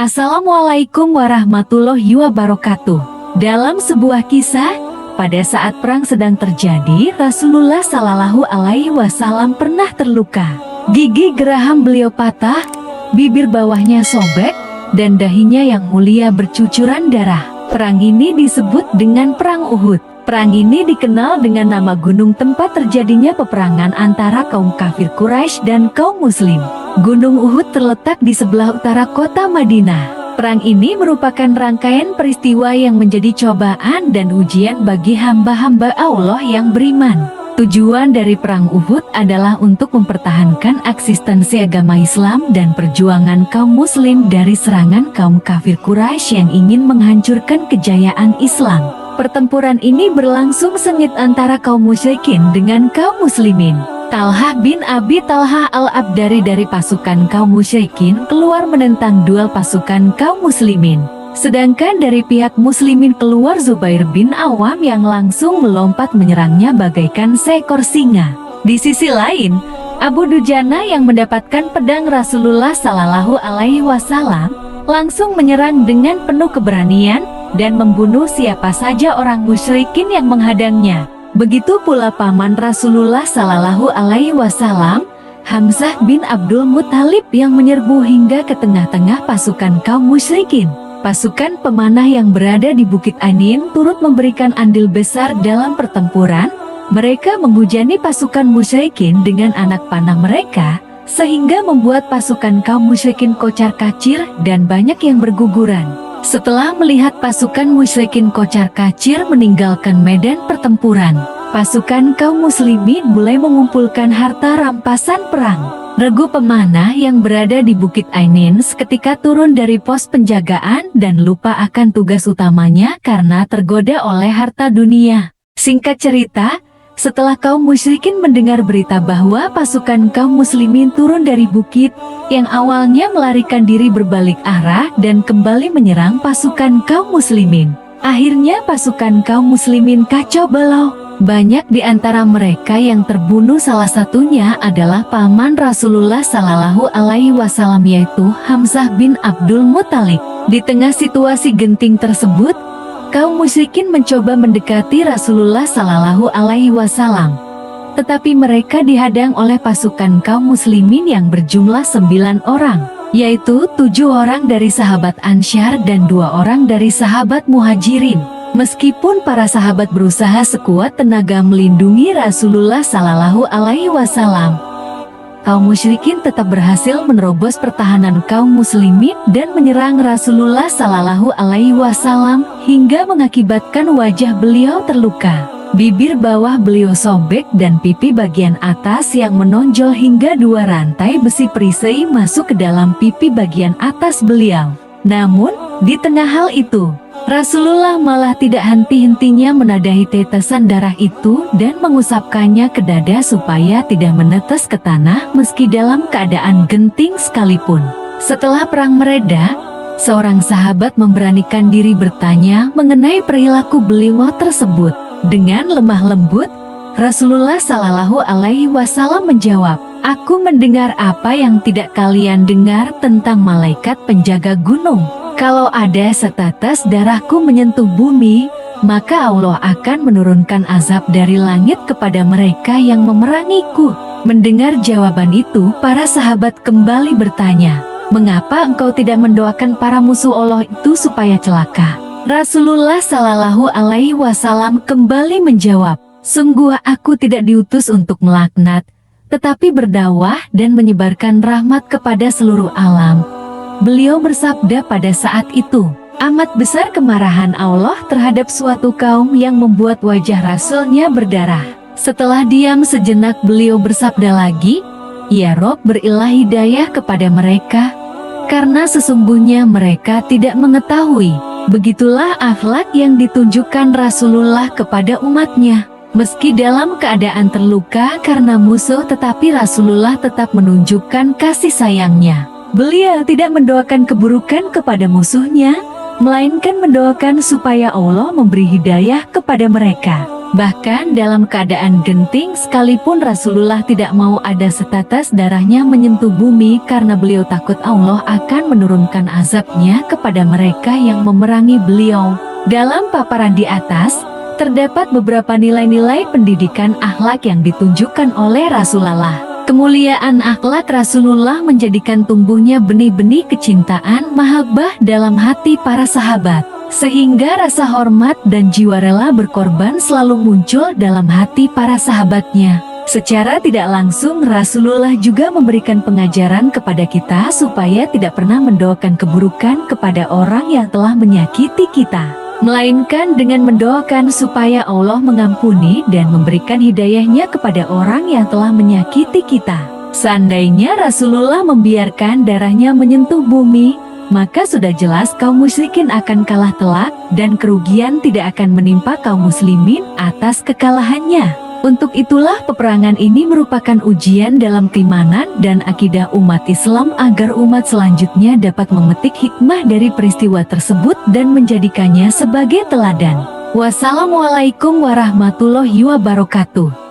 Assalamualaikum warahmatullahi wabarakatuh. Dalam sebuah kisah, pada saat perang sedang terjadi, Rasulullah Shallallahu Alaihi Wasallam pernah terluka. Gigi geraham beliau patah, bibir bawahnya sobek, dan dahinya yang mulia bercucuran darah. Perang ini disebut dengan Perang Uhud. Perang ini dikenal dengan nama gunung tempat terjadinya peperangan antara kaum kafir Quraisy dan kaum muslim. Gunung Uhud terletak di sebelah utara kota Madinah. Perang ini merupakan rangkaian peristiwa yang menjadi cobaan dan ujian bagi hamba-hamba Allah yang beriman. Tujuan dari Perang Uhud adalah untuk mempertahankan eksistensi agama Islam dan perjuangan kaum muslim dari serangan kaum kafir Quraisy yang ingin menghancurkan kejayaan Islam. Pertempuran ini berlangsung sengit antara kaum musyrikin dengan kaum muslimin. Talhah bin Abi Talhah al-Abdari dari pasukan kaum musyrikin keluar menentang duel pasukan kaum muslimin. Sedangkan dari pihak muslimin keluar Zubair bin Awam yang langsung melompat menyerangnya bagaikan seekor singa. Di sisi lain, Abu Dujana yang mendapatkan pedang Rasulullah Shallallahu Alaihi Wasallam langsung menyerang dengan penuh keberanian dan membunuh siapa saja orang musyrikin yang menghadangnya. Begitu pula paman Rasulullah Shallallahu Alaihi Wasallam, Hamzah bin Abdul Muthalib yang menyerbu hingga ke tengah-tengah pasukan kaum musyrikin. Pasukan pemanah yang berada di Bukit Anin turut memberikan andil besar dalam pertempuran. Mereka menghujani pasukan musyrikin dengan anak panah mereka, sehingga membuat pasukan kaum musyrikin kocar-kacir dan banyak yang berguguran. Setelah melihat pasukan musyrikin kocar-kacir meninggalkan medan pertempuran, pasukan kaum muslimin mulai mengumpulkan harta rampasan perang. Regu pemanah yang berada di Bukit Ainin seketika turun dari pos penjagaan dan lupa akan tugas utamanya karena tergoda oleh harta dunia. Singkat cerita, setelah kaum musyrikin mendengar berita bahwa pasukan kaum muslimin turun dari bukit, yang awalnya melarikan diri berbalik arah dan kembali menyerang pasukan kaum muslimin. Akhirnya pasukan kaum muslimin kacau balau. Banyak di antara mereka yang terbunuh, salah satunya adalah paman Rasulullah Shallallahu Alaihi Wasallam yaitu Hamzah bin Abdul Muthalib. Di tengah situasi genting tersebut, kaum musyrikin mencoba mendekati Rasulullah Shallallahu Alaihi Wasallam, tetapi mereka dihadang oleh pasukan kaum muslimin yang berjumlah 9 orang, yaitu 7 orang dari sahabat Ansyar dan 2 orang dari sahabat Muhajirin. Meskipun para sahabat berusaha sekuat tenaga melindungi Rasulullah Shallallahu Alaihi Wasallam, kaum musyrikin tetap berhasil menerobos pertahanan kaum muslimin dan menyerang Rasulullah Shallallahu Alaihi Wasallam hingga mengakibatkan wajah beliau terluka. Bibir bawah beliau sobek dan pipi bagian atas yang menonjol hingga 2 rantai besi perisai masuk ke dalam pipi bagian atas beliau. Namun, di tengah hal itu, Rasulullah malah tidak henti-hentinya menadahi tetesan darah itu dan mengusapkannya ke dada supaya tidak menetes ke tanah meski dalam keadaan genting sekalipun. Setelah perang mereda, seorang sahabat memberanikan diri bertanya mengenai perilaku beliau tersebut. Dengan lemah lembut, Rasulullah Shallallahu Alaihi Wasallam menjawab, "Aku mendengar apa yang tidak kalian dengar tentang malaikat penjaga gunung. Kalau ada setetes darahku menyentuh bumi, maka Allah akan menurunkan azab dari langit kepada mereka yang memerangiku." Mendengar jawaban itu, para sahabat kembali bertanya, "Mengapa engkau tidak mendoakan para musuh Allah itu supaya celaka?" Rasulullah Shallallahu Alaihi Wasallam kembali menjawab, "Sungguh aku tidak diutus untuk melaknat, tetapi berdakwah dan menyebarkan rahmat kepada seluruh alam." Beliau bersabda pada saat itu, amat besar kemarahan Allah terhadap suatu kaum yang membuat wajah Rasulnya berdarah. Setelah diam sejenak, beliau bersabda lagi, "Ya Rob, berilah hidayah kepada mereka, karena sesungguhnya mereka tidak mengetahui." Begitulah akhlak yang ditunjukkan Rasulullah kepada umatnya. Meski dalam keadaan terluka karena musuh, tetapi Rasulullah tetap menunjukkan kasih sayangnya. Beliau tidak mendoakan keburukan kepada musuhnya, melainkan mendoakan supaya Allah memberi hidayah kepada mereka. Bahkan dalam keadaan genting sekalipun Rasulullah tidak mau ada setetes darahnya menyentuh bumi karena beliau takut Allah akan menurunkan azabnya kepada mereka yang memerangi beliau. Dalam paparan di atas, terdapat beberapa nilai-nilai pendidikan akhlak yang ditunjukkan oleh Rasulullah. Kemuliaan akhlak Rasulullah menjadikan tumbuhnya benih-benih kecintaan mahabbah dalam hati para sahabat. Sehingga rasa hormat dan jiwa rela berkorban selalu muncul dalam hati para sahabatnya. Secara tidak langsung Rasulullah juga memberikan pengajaran kepada kita supaya tidak pernah mendoakan keburukan kepada orang yang telah menyakiti kita, melainkan dengan mendoakan supaya Allah mengampuni dan memberikan hidayahnya kepada orang yang telah menyakiti kita. Seandainya Rasulullah membiarkan darahnya menyentuh bumi, maka sudah jelas kaum musyrikin akan kalah telak dan kerugian tidak akan menimpa kaum muslimin atas kekalahannya. Untuk itulah peperangan ini merupakan ujian dalam keimanan dan akidah umat Islam agar umat selanjutnya dapat memetik hikmah dari peristiwa tersebut dan menjadikannya sebagai teladan. Wassalamualaikum warahmatullahi wabarakatuh.